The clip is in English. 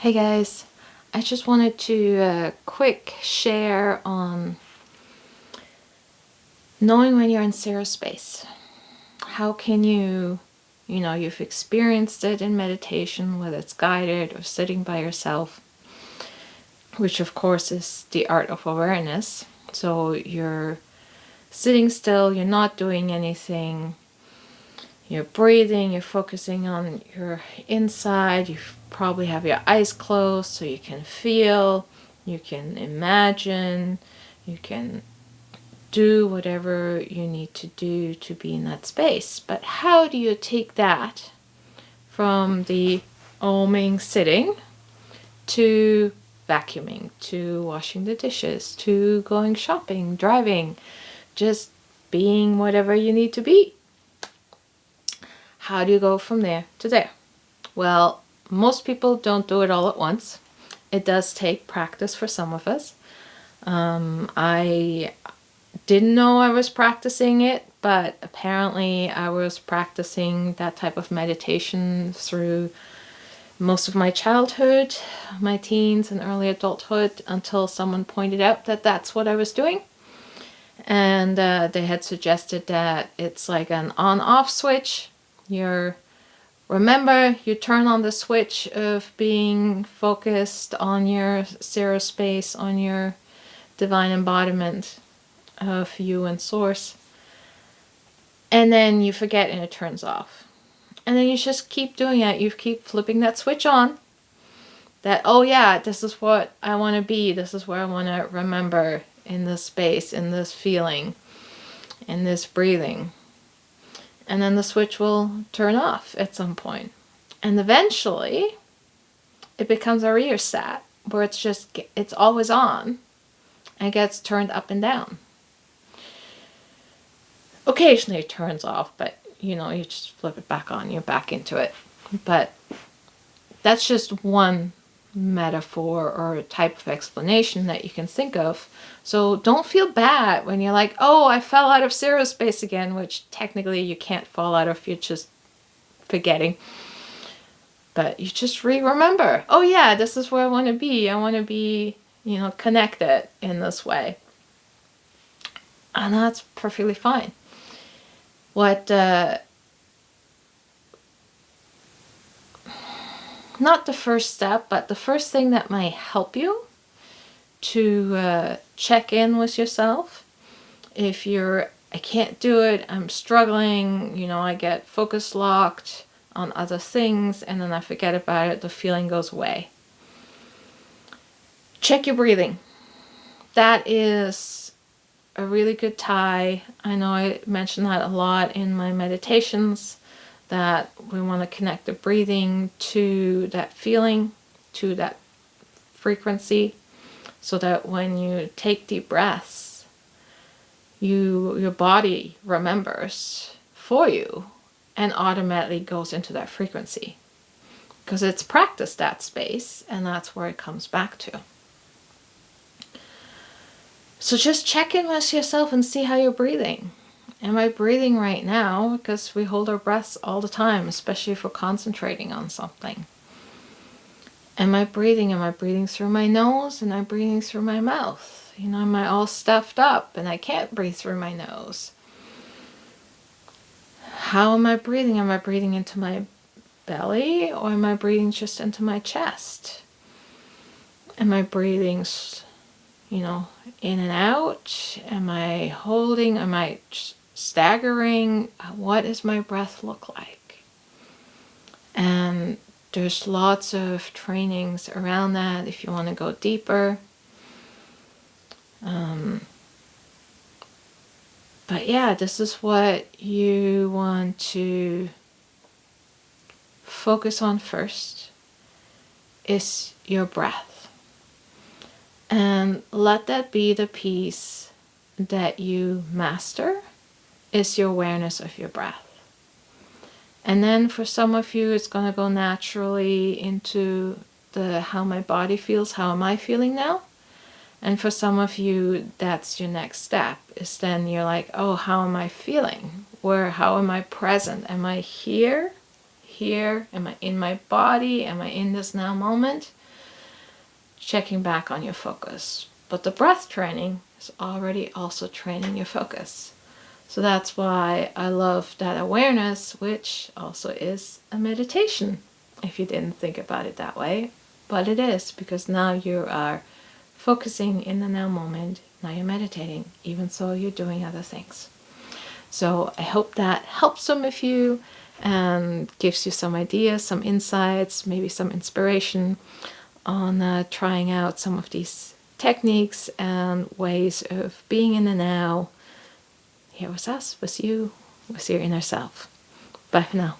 Hey guys, I just wanted to quick share on knowing when you're in zero space. How can you've experienced it in meditation, whether it's guided or sitting by yourself, which of course is the art of awareness. So you're sitting still, you're not doing anything, you're breathing, you're focusing on your inside, you probably have your eyes closed so you can feel, you can imagine, you can do whatever you need to do to be in that space. But how do you take that from the oming sitting to vacuuming, to washing the dishes, to going shopping, driving, just being whatever you need to be? How do you go from there to there? Well, most people don't do it all at once. It does take practice for some of us. I didn't know I was practicing it, but apparently I was practicing that type of meditation through most of my childhood, my teens and early adulthood, until someone pointed out that that's what I was doing. And they had suggested that it's like an on-off switch. Remember, you turn on the switch of being focused on your zero space, on your divine embodiment of you and source, and then you forget and it turns off. And then you just keep doing it. You keep flipping that switch on. That, oh yeah, this is what I want to be. This is where I want to remember, in this space, in this feeling, in this breathing. And then the switch will turn off at some point. And eventually, it becomes a rheostat where it's always on and gets turned up and down. Occasionally it turns off, but you just flip it back on, you're back into it. But that's just one metaphor or type of explanation that you can think of. So don't feel bad when you're like, oh, I fell out of zero space again, which technically you can't fall out of, you're just forgetting. But you just remember, oh yeah, this is where I want to be. I want to be, connected in this way. And that's perfectly fine. Not the first step, but the first thing that might help you to check in with yourself. If I can't do it, I'm struggling, I get focus locked on other things and then I forget about it, the feeling goes away. Check your breathing. That is a really good tie. I know I mention that a lot in my meditations, that we want to connect the breathing to that feeling, to that frequency, so that when you take deep breaths, your body remembers for you and automatically goes into that frequency, because it's practiced that space and that's where it comes back to. So just check in with yourself and see how you're breathing. Am I breathing right now? Because we hold our breaths all the time, especially if we're concentrating on something. Am I breathing? Am I breathing through my nose? Am I breathing through my mouth? Am I all stuffed up and I can't breathe through my nose? How am I breathing? Am I breathing into my belly or am I breathing just into my chest? Am I breathing, in and out? Am I holding? Am I staggering? What does my breath look like? And there's lots of trainings around that if you want to go deeper. But yeah, this is what you want to focus on first, is your breath. And let that be the piece that you master, is your awareness of your breath. And then for some of you, it's going to go naturally into the how my body feels, how am I feeling now? And for some of you, that's your next step, is then you're like, oh, how am I feeling? How am I present? Am I here? Am I in my body? Am I in this now moment? checking back on your focus. But the breath training is already also training your focus. So that's why I love that awareness, which also is a meditation, if you didn't think about it that way. But it is, because now you are focusing in the now moment. Now you're meditating, even so you're doing other things. So I hope that helps some of you and gives you some ideas, some insights, maybe some inspiration on trying out some of these techniques and ways of being in the now, here with us, with you, with your inner self. Bye for now.